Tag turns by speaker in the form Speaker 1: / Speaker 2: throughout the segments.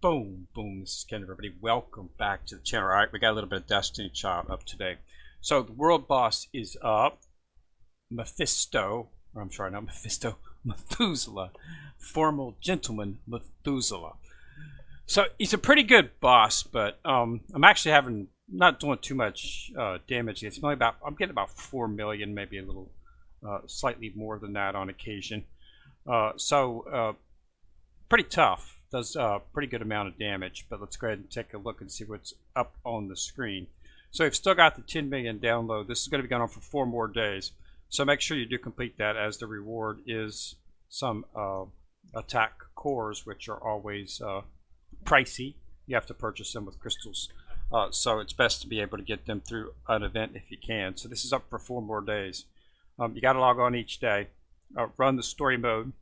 Speaker 1: Boom, boom. This is Ken, everybody. Welcome back to the channel. All right, we got a little bit of Destiny Child up today. So the world boss is up. Methuselah. Formal gentleman Methuselah. So he's a pretty good boss, but I'm actually not doing too much damage. It's only I'm getting about 4 million, maybe a little slightly more than that on occasion. Pretty tough. Does a pretty good amount of damage, but let's go ahead and take a look and see what's up on the screen. So we've still got the 10 million download. This is going to be going on for 4 more days. So make sure you do complete that, as the reward is some attack cores, which are always pricey. You have to purchase them with crystals. So it's best to be able to get them through an event if you can. So this is up for 4 more days. You got to log on each day. Run the story mode.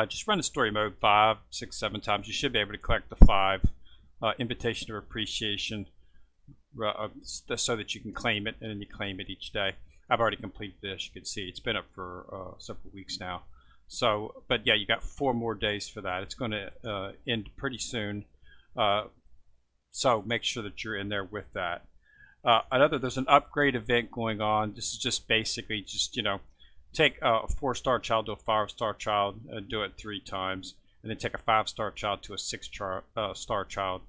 Speaker 1: Just run the story mode 5, 6, 7 times. You should be able to collect the 5 invitation of appreciation so that you can claim it, and then you claim it each day. I've already completed this. You can see it's been up for several weeks now. So, but yeah, you got 4 more days for that. It's going to end pretty soon. So make sure that you're in there with that. There's an upgrade event going on. This is just basically just, take a 4-star child to a 5-star child and do it 3 times, and then take a 5-star child to a 6-star child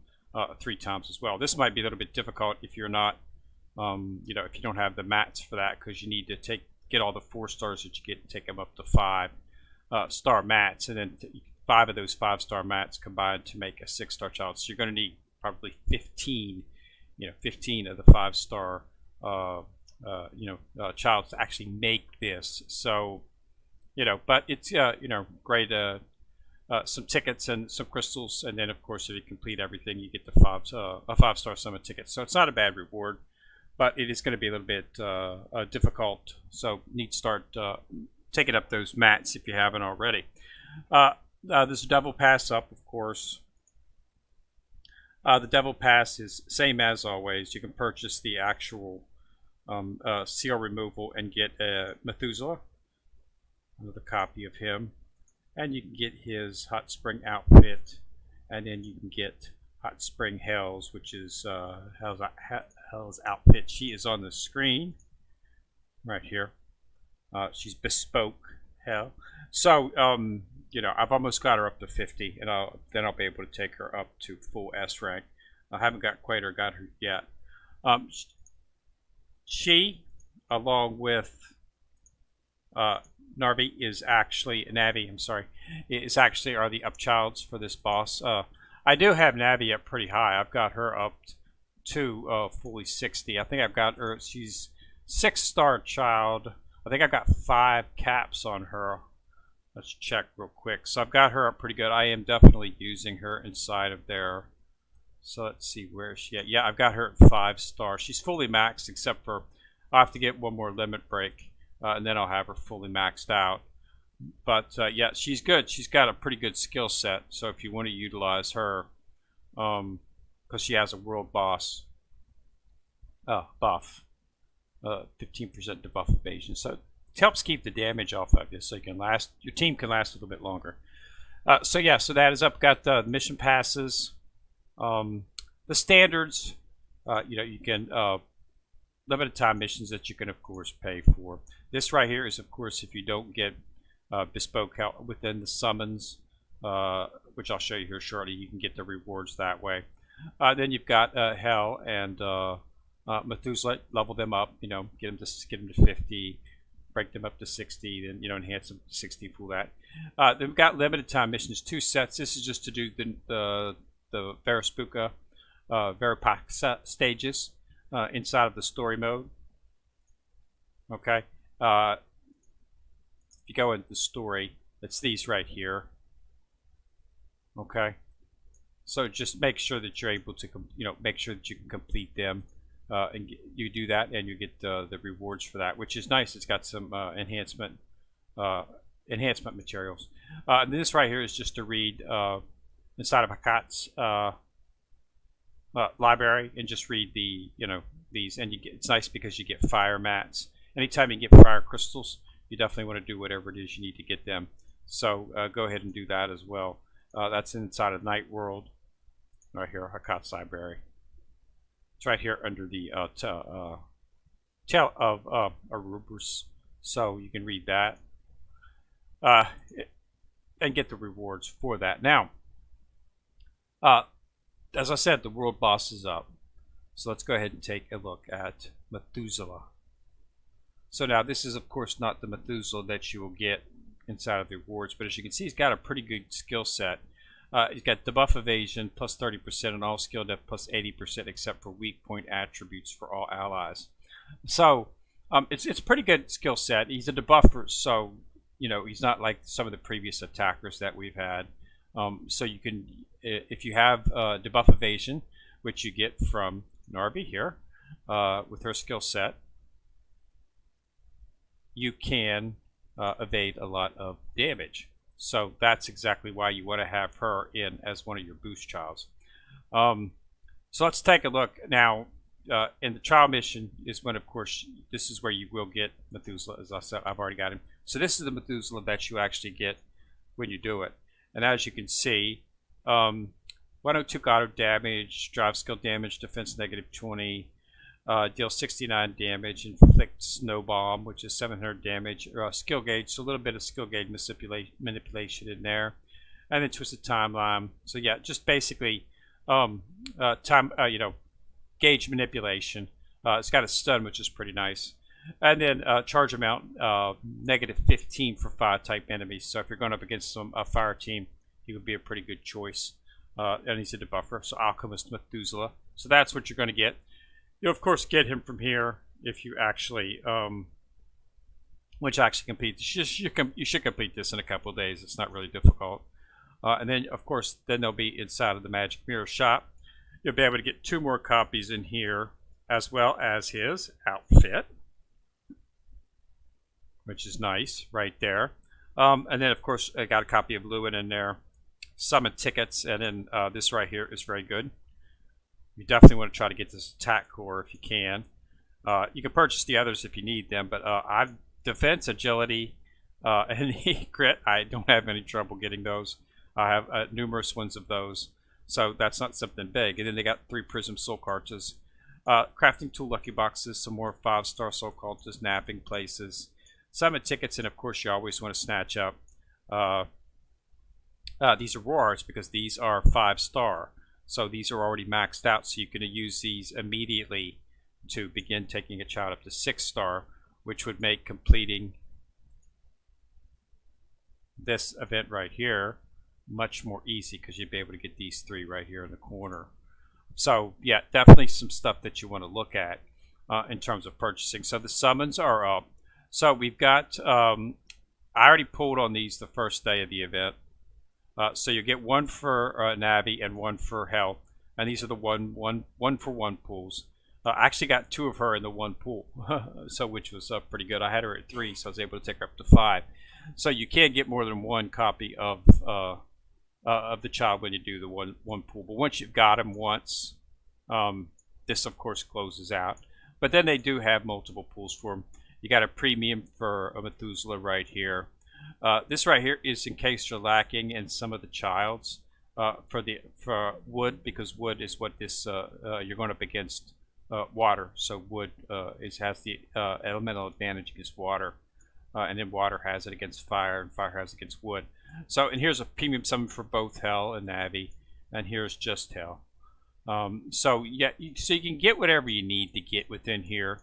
Speaker 1: 3 times as well. This might be a little bit difficult if you're not, if you don't have the mats for that, because you need to get all the 4 stars that you get and take them up to 5-star mats, and then 5 of those 5-star mats combined to make a 6-star child. So you're going to need probably 15, 15 of the 5-star child to actually make this. So but it's great, some tickets and some crystals, and then of course if you complete everything you get the a 5-star summon ticket. So it's not a bad reward, but it is going to be a little bit difficult, so need to start taking up those mats if you haven't already. There's a devil pass up, of course. The devil pass is same as always. You can purchase the actual seal removal and get Methuselah, another copy of him, and you can get his hot spring outfit, and then you can get hot spring Hell's, which is Hell's outfit. She is on the screen right here. She's bespoke Hell. So I've almost got her up to 50, and then I'll be able to take her up to full S rank. I haven't got her yet. She, along with Navi, is actually are the upchilds for this boss. I do have Navi up pretty high. I've got her up to fully 60. I think I've got her. She's 6-star child. I think I've got 5 caps on her. Let's check real quick. So I've got her up pretty good. I am definitely using her inside of there. So let's see, where is she at? Yeah, I've got her at 5-star. She's fully maxed, except for I'll have to get one more limit break, and then I'll have her fully maxed out. But yeah, she's good. She's got a pretty good skill set. So if you want to utilize her, because she has a world boss buff, 15% debuff evasion. So it helps keep the damage off of you, so you can last. Your team can last a little bit longer. So yeah, so that is up. Got the mission passes. The standards, you can limited time missions that you can of course pay for. This right here is of course if you don't get bespoke help within the summons, which I'll show you here shortly. You can get the rewards that way. Then you've got Hell and Methuselah. Level them up, get them to 50, break them up to 60, then enhance them to 60 for that. They've got limited time missions, 2 sets. This is just to do the Verispuka, Veripak stages inside of the story mode. Okay, if you go into the story, it's these right here. Okay, so just make sure that you're able to, make sure that you can complete them, and you do that, and you get the rewards for that, which is nice. It's got some enhancement materials. And this right here is just to read inside of Hakat's library, and just read the these, and it's nice because you get fire mats. Anytime you get fire crystals, you definitely want to do whatever it is you need to get them. So go ahead and do that as well. That's inside of Night World. Right here, Hakat's Library. It's right here under the Tale of Arubers. So you can read that and get the rewards for that. Now, as I said, the world boss is up. So let's go ahead and take a look at Methuselah. So now this is of course not the Methuselah that you will get inside of the rewards, but as you can see, he's got a pretty good skill set. He's got debuff evasion plus 30% on all skill depth plus 80% except for weak point attributes for all allies. So it's pretty good skill set. He's a debuffer, so you know he's not like some of the previous attackers that we've had. So you can, if you have debuff evasion, which you get from Narvi here with her skill set, you can evade a lot of damage. So that's exactly why you want to have her in as one of your boost childs. So let's take a look now. In the trial mission is when, of course, this is where you will get Methuselah. As I said, I've already got him. So this is the Methuselah that you actually get when you do it. And as you can see, 102 auto damage, drive skill damage, defense negative 20, deal 69 damage, inflict snow bomb, which is 700 damage, skill gauge, so a little bit of skill gauge manipulation in there, and then twisted timeline. So yeah, just basically gauge manipulation. It's got a stun, which is pretty nice, and then charge amount negative 15 for fire type enemies. So if you're going up against a fire team, he would be a pretty good choice. And he's a debuffer, so Alchemist Methuselah. So that's what you're going to get. You'll of course get him from here if you actually, complete. You should complete this in a couple of days. It's not really difficult. And then of course, then they'll be inside of the Magic Mirror shop. You'll be able to get 2 more copies in here, as well as his outfit, which is nice right there. And then of course, I got a copy of Lewin in there. Summon tickets, and then this right here is very good. You definitely want to try to get this attack core if you can. You can purchase the others if you need them, but I've defense, agility, and crit. I don't have any trouble getting those. I have numerous ones of those, so that's not something big. And then they got 3 Prism Soul Cartridges, crafting tool lucky boxes, some more 5-star Soul Cartridges, napping places, summon tickets, and of course you always want to snatch up. These are rewards because these are 5-star. So these are already maxed out, so you can use these immediately to begin taking a child up to 6-star, which would make completing this event right here much more easy because you'd be able to get these 3 right here in the corner. So yeah, definitely some stuff that you want to look at in terms of purchasing. So the summons are up. So we've got, I already pulled on these the first day of the event. So you get 1 for Navi and 1 for Hell, and these are the one for 1 pools. I actually got 2 of her in the 1 pool, so which was pretty good. I had her at 3, so I was able to take her up to 5. So you can't get more than 1 copy of the child when you do the one pool. But once you've got them once, this of course closes out. But then they do have multiple pools for them. You got a premium for a Methuselah right here. This right here is in case you're lacking in some of the childs for wood, because wood is what this you're going up against water. So wood has the elemental advantage against water, and then water has it against fire, and fire has it against wood. So, and here's a premium summon for both Hell and Navi, and here's just Hell. So yeah, so you can get whatever you need to get within here.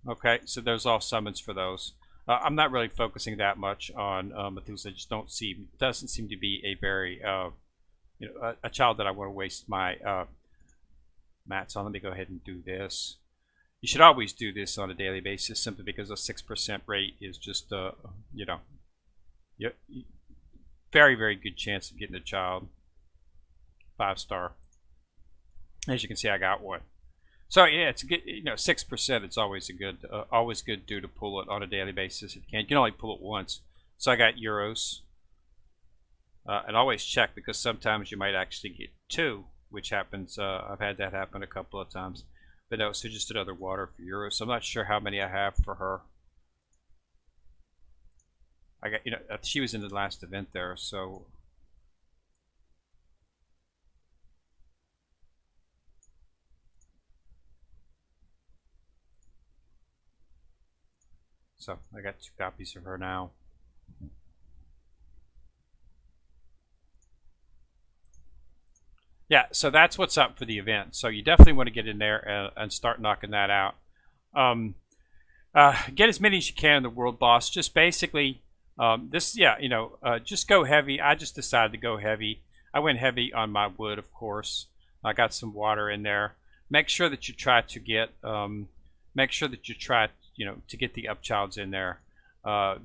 Speaker 1: Okay, so there's all summons for those. I'm not really focusing that much on Methuselah. Just doesn't seem to be a very a child that I want to waste my mats on. Let me go ahead and do this. You should always do this on a daily basis, simply because a 6% rate is just very, very good chance of getting a child 5-star. As you can see, I got 1. So yeah, it's good. 6%. It's always good to pull it on a daily basis. If you can, you can only pull it once. So I got Euros, and always check, because sometimes you might actually get 2, which happens. I've had that happen a couple of times. But no, so just another water for Euros. So I'm not sure how many I have for her. I got, she was in the last event there, so So I got 2 copies of her now. Yeah, so that's what's up for the event. So you definitely want to get in there and start knocking that out. Get as many as you can in the world boss. Just basically, just go heavy. I just decided to go heavy. I went heavy on my wood, of course. I got some water in there. Make sure that you try to get, to get the upchilds in there.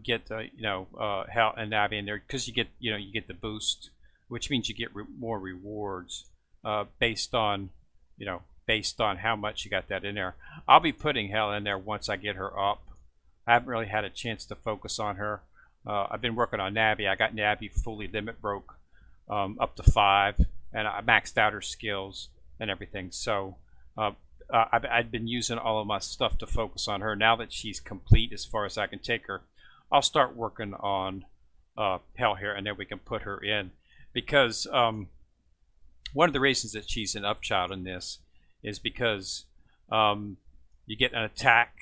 Speaker 1: Get Hell and Navi in there, because you get the boost, which means you get more rewards based on how much you got that in there. I'll be putting Hell in there once I get her up. I haven't really had a chance to focus on her. I've been working on Navi. I got Navi fully limit broke up to 5, and I maxed out her skills and everything. So I've been using all of my stuff to focus on her. Now that she's complete as far as I can take her, I'll start working on Hell here, and then we can put her in. Because one of the reasons that she's an upchild in this is because you get an attack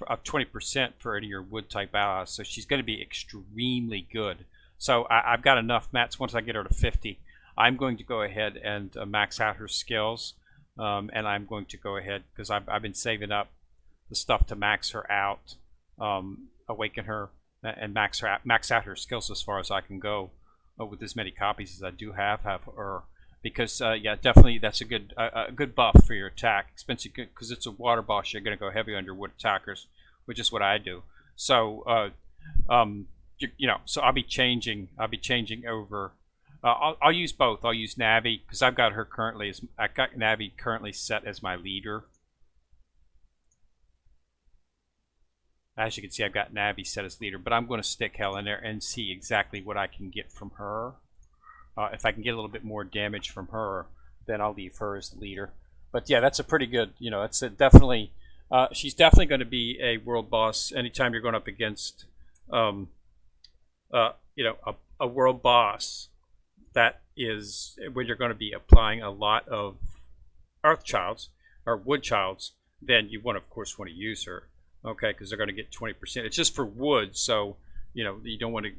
Speaker 1: of 20% for any of your wood type allies, so she's going to be extremely good. So I've got enough mats. Once I get her to 50, I'm going to go ahead and max out her skills, and I'm going to go ahead, because I've been saving up the stuff to max her out, awaken her, and max out her skills as far as I can go with as many copies as I do have her. Because yeah, definitely that's a good buff for your attack, especially because it's a water boss. You're going to go heavy on your wood attackers, which is what I do. So so I'll be changing over. I'll use both. I'll use Navi, because I've got Navi currently set as my leader. As you can see, I've got Navi set as leader, but I'm going to stick Hell in there and see exactly what I can get from her. If I can get a little bit more damage from her, then I'll leave her as the leader. But yeah, that's a pretty good, it's definitely, she's definitely going to be a world boss anytime you're going up against, a world boss that is when you're going to be applying a lot of Earth Childs or Wood Childs. Then you of course want to use her, okay, because they're going to get 20%. It's just for wood, so you don't want to,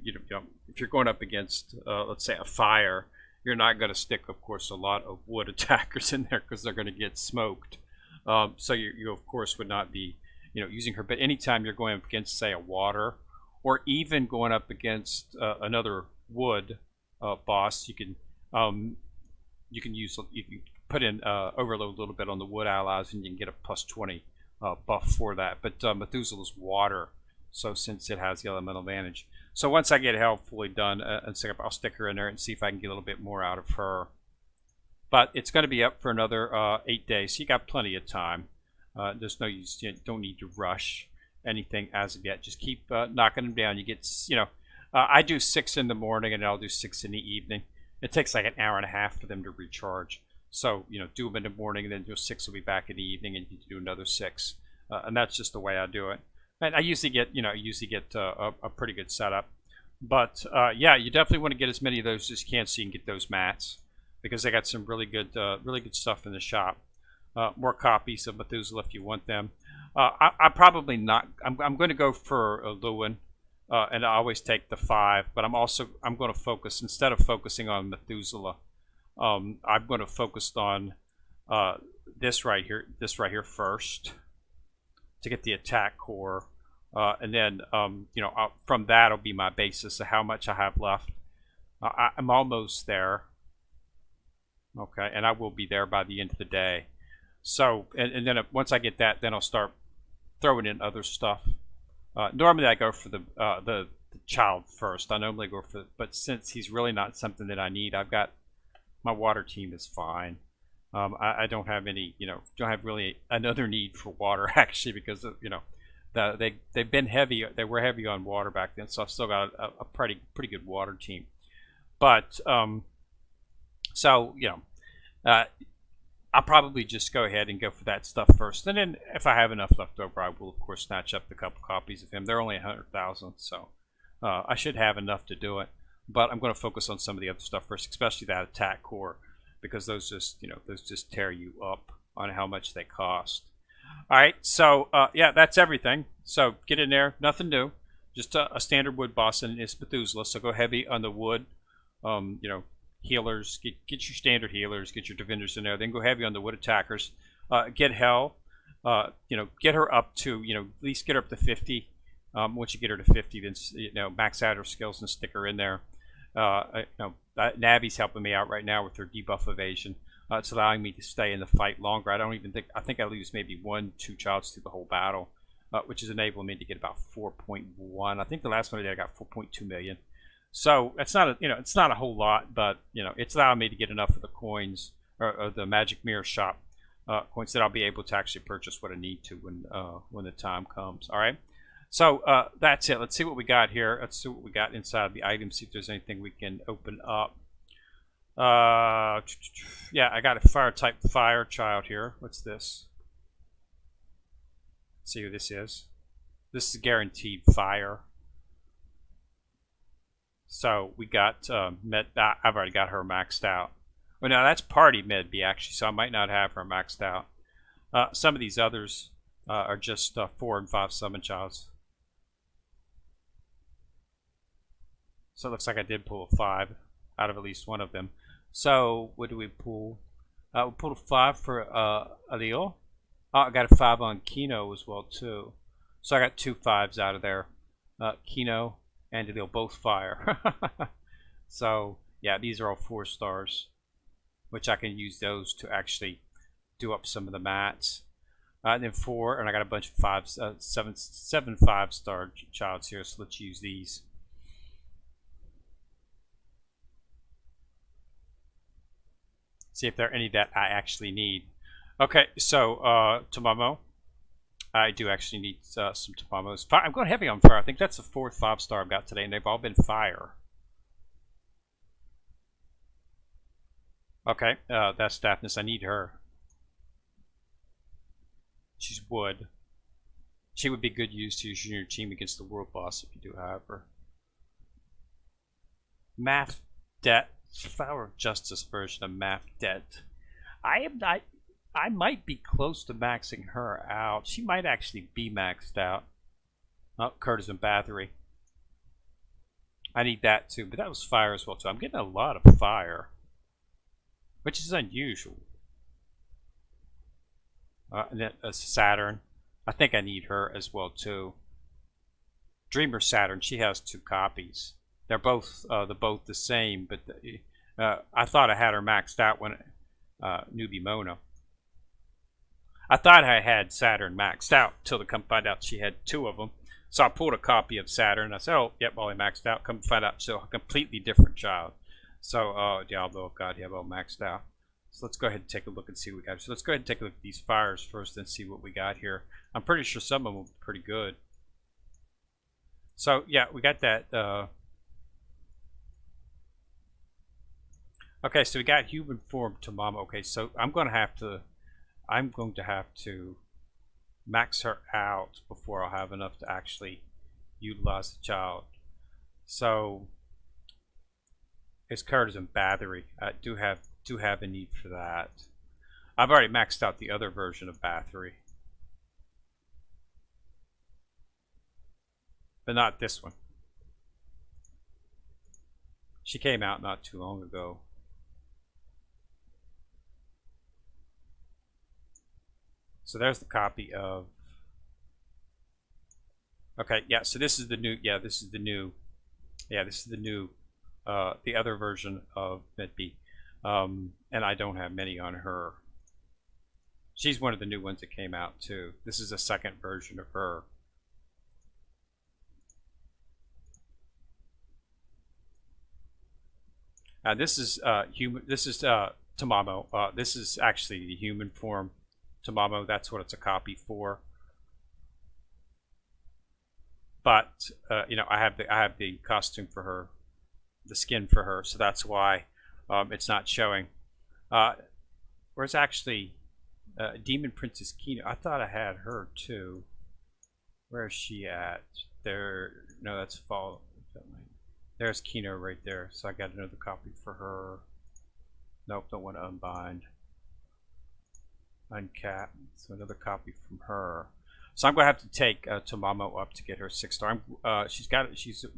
Speaker 1: if you're going up against, let's say, a fire, you're not going to stick, of course, a lot of wood attackers in there, because they're going to get smoked. So you of course would not be, using her. But anytime you're going up against, say, a water, or even going up against another wood boss, you can put in overload a little bit on the wood allies, and you can get a +20 buff for that. But Methuselah's water. So since it has the elemental advantage. So once I get Hell fully done and set up, I'll stick her in there and see if I can get a little bit more out of her. But it's going to be up for another 8 days. So you got plenty of time. There's no use. You don't need to rush anything as of yet. Just keep knocking them down. You get, I do 6 in the morning, and I'll do 6 in the evening. It takes like an hour and a half for them to recharge. So do them in the morning, and then do 6 will be back in the evening, and you do another 6. And that's just the way I do it. And I usually get, a pretty good setup. But yeah, you definitely want to get as many of those as you can, so you can get those mats, because they got some really good stuff in the shop. More copies of Methuselah if you want them. I'm probably not. I'm going to go for Lewin, and I always take the 5. But I'm going to focus, instead of focusing on Methuselah, I'm going to focus on this right here first, to get the attack core, and then from that will be my basis of how much I have left. I'm almost there, okay, and I will be there by the end of the day. So and then once I get that, then I'll start throwing in other stuff. Normally I go for the child first. I normally go for, but since he's really not something that I need, I've got my water team is fine. I don't have any, don't have really another need for water, actually, because they've been heavy. They were heavy on water back then, so I've still got a pretty good water team. But I'll probably just go ahead and go for that stuff first, and then if I have enough left over, I will of course snatch up the couple copies of him. They're only 100,000, so I should have enough to do it. But I'm going to focus on some of the other stuff first, especially that attack core, because those just tear you up on how much they cost. All right, so yeah, that's everything. So get in there, nothing new, just a standard wood boss, and it's Methuselah. So go heavy on the wood. You know, healers, get your standard healers, get your defenders in there. Then go heavy on the wood attackers. Get Hell. You know, get her up to, you know, at least get her up to 50. Once you get her to 50, then, you know, max out her skills and stick her in there. You know, Navi's helping me out right now with her debuff evasion. It's allowing me to stay in the fight longer. I think I lose maybe 1-2 childs through the whole battle, which is enabling me to get about 4.1. I think the last one I did I got 4.2 million. So it's not a, you know, it's not a whole lot, but you know, it's allowing me to get enough of the coins or the magic mirror shop coins that I'll be able to actually purchase what I need to when the time comes. All right. So that's it. Let's see what we got here. Let's see what we got inside the items. See if there's anything we can open up. Yeah, I got a fire type fire child here. What's this? Let's see who this is. This is guaranteed fire. So we got med. I've already got her maxed out. Well, now that's party med B actually, so I might not have her maxed out. Some of these others are just 4 and 5 summon childs. So it looks like I did pull a 5 out of at least one of them. So what do we pull? We pulled a 5 for Alil. Oh, I got a 5 on Kino as well too. So I got 2 5s out of there. Kino and Alil both fire. So yeah, these are all 4 stars, which I can use those to actually do up some of the mats. And then 4, and I got a bunch of 5s, 7 5-star childs here. So let's use these. See if there are any that I actually need. Okay, so Tamamo. I do actually need some Tamamos. I'm going heavy on fire. I think that's the 4th 5-star I've got today, and they've all been fire. Okay, that's Daphnis. I need her. She's wood. She would be good use to use in your team against the world boss if you do have her. Math Debt. Flower of Justice version of Math Debt. I might be close to maxing her out. She might actually be maxed out. Oh, Courtesan Bathory. I need that too, but that was fire as well too. I'm getting a lot of fire, which is unusual. And then Saturn. I think I need her as well too. Dreamer Saturn. She has 2 copies. They're both the same, but I thought I had her maxed out when Newbie Mona. I thought I had Saturn maxed out till to come find out she had 2 of them. So I pulled a copy of Saturn. I said, "Oh, yep, well, I maxed out." Come find out, so a completely different child. So Diablo, God, yeah, well, maxed out. So let's go ahead and take a look and see what we got. So let's go ahead and take a look at these fires first and see what we got here. I'm pretty sure some of them will be pretty good. So yeah, we got that. Okay, so we got human form to Mama. Okay, so I'm going to have to max her out before I'll have enough to actually utilize the child. So it's Courtesan Bathory. I do have a need for that. I've already maxed out the other version of Bathory, but not this one. She came out not too long ago. So there's the copy of. Okay, yeah. So this is the new. Yeah, this is the new. Yeah, this is the new. The other version of Medb, and I don't have many on her. She's one of the new ones that came out too. This is a second version of her. This is human. This is Tamamo. This is actually the human form Tamamo. That's what it's a copy for. But you know, I have the costume for her, the skin for her, so that's why it's not showing. Where's actually Demon Princess Kino? I thought I had her too. Where is she at? There. No, that's fall. There's Kino right there. So I got another copy for her. Nope, don't want to unbind. Uncap. So another copy from her. So I'm going to have to take Tamamo up to get her 6-star. She's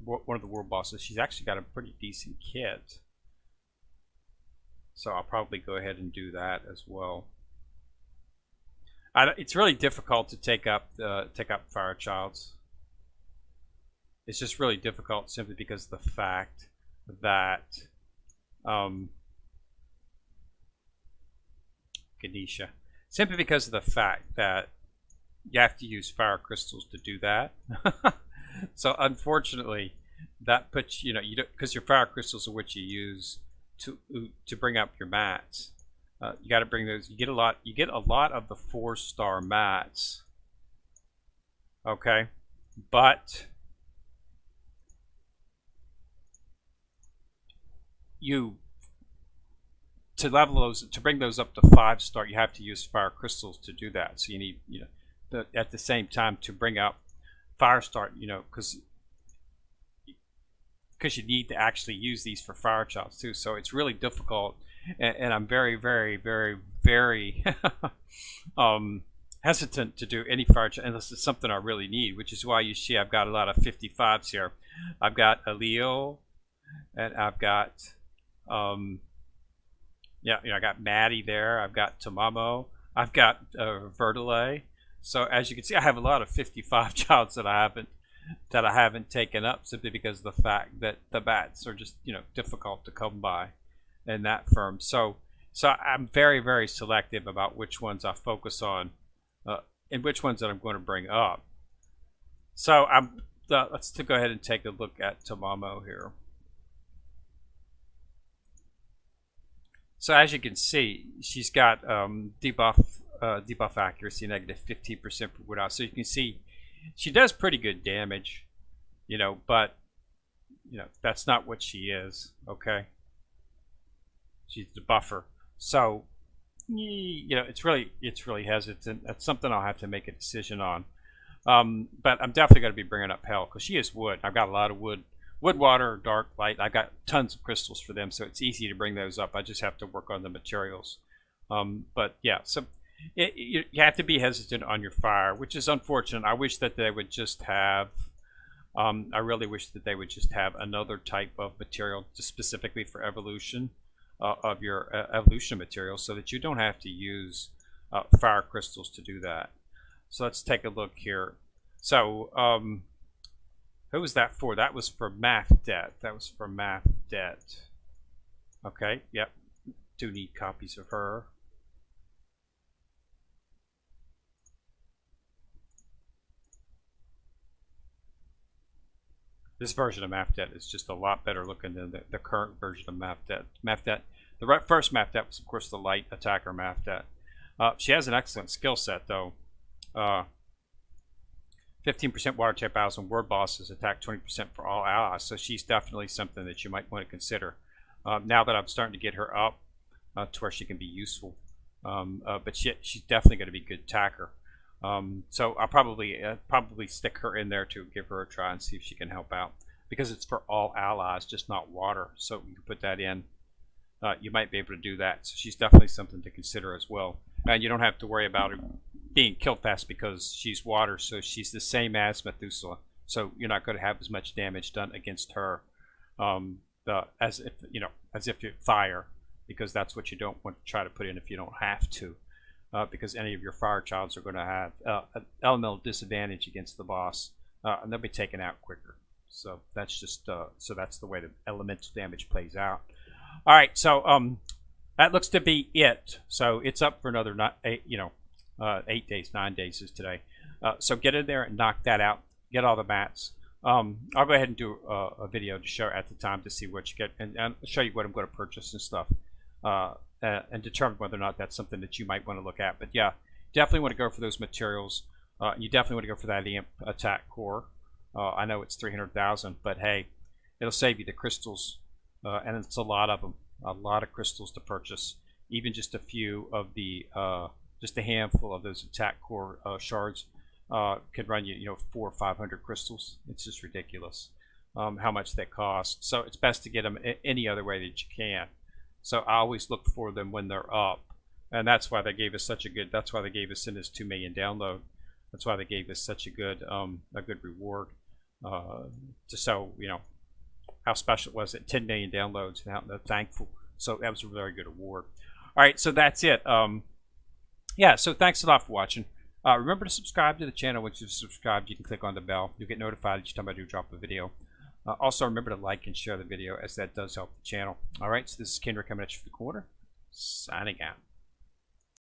Speaker 1: one of the world bosses. She's actually got a pretty decent kit. So I'll probably go ahead and do that as well. It's really difficult to take up Fire Childs. It's just really difficult simply because of the fact that Ganesha. Simply because of the fact that you have to use fire crystals to do that. So unfortunately, that puts you don't, because your fire crystals are what you use to bring up your mats. You got to bring those. You get a lot of the 4-star mats. Okay, but to bring those up to 5-star, you have to use fire crystals to do that. So you need at the same time to bring up fire star, because you need to actually use these for fire childs too. So it's really difficult, and I'm very, very, very, very hesitant to do any fire child unless it's something I really need, which is why you see I've got a lot of 55s here. I've got a Leo, and I've got I got Maddie there. I've got Tamamo. I've got Vertile. So as you can see, I have a lot of 55 childs that I haven't taken up simply because of the fact that the bats are just difficult to come by in that firm. So I'm very, very selective about which ones I focus on and which ones that I'm going to bring up. So let's go ahead and take a look at Tamamo here. So as you can see, she's got debuff accuracy negative 15% for wood out. So you can see she does pretty good damage, but that's not what she is. Okay, she's the buffer. So it's really hesitant. That's something I'll have to make a decision on. But I'm definitely going to be bringing up Hell because she is wood. I've got a lot of wood, water, dark, light. I've got tons of crystals for them, so it's easy to bring those up. I just have to work on the materials. But yeah, so you have to be hesitant on your fire, which is unfortunate. I wish that they would just have I really wish that they would just have another type of material just specifically for evolution of your evolution material, so that you don't have to use fire crystals to do that. So let's take a look here. So who was that for? That was for Math Debt. Okay, yep. Do need copies of her. This version of Math Debt is just a lot better looking than the current version of Math Debt. The first Math Debt was, of course, the light attacker Math Debt. She has an excellent skill set, though. 15% water type allies and word bosses attack 20% for all allies. So she's definitely something that you might want to consider. Now that I'm starting to get her up to where she can be useful. But she's definitely going to be a good attacker. So I'll probably stick her in there to give her a try and see if she can help out. Because it's for all allies, just not water. So you can put that in. You might be able to do that. So she's definitely something to consider as well. And you don't have to worry about her being killed fast because she's water. So she's the same as Methuselah. So you're not going to have as much damage done against her as if you're fire, because that's what you don't want to try to put in if you don't have to. Because any of your fire childs are going to have an elemental disadvantage against the boss, and they'll be taken out quicker. So that's just that's the way the elemental damage plays out. All right, so that looks to be it. So it's up for another 8 days, 9 days is today. So get in there and knock that out. Get all the mats. I'll go ahead and do a video to show at the time to see what you get and show you what I'm going to purchase and stuff. And determine whether or not that's something that you might want to look at. But yeah, definitely want to go for those materials. You definitely want to go for that amp attack core. I know it's 300,000, but hey, it'll save you the crystals, and it's a lot of them. A lot of crystals to purchase. Even just a few of the, just a handful of those attack core shards could run you, 400 or 500 crystals. It's just ridiculous how much they cost. So it's best to get them any other way that you can. So I always look for them when they're up, and that's why they gave us such a good. That's why they gave us in this 2 million download, That's why they gave us such a good reward to show, you know, how special it was at 10 million downloads and how they're thankful. So that was a very good award. All right, so that's it. Yeah, so thanks a lot for watching. Remember to subscribe to the channel. Once you've subscribed, you can click on the bell. You'll get notified each time I do drop a video. Also, remember to like and share the video, as that does help the channel. All right, so this is Kendra coming at you for the corner, signing out.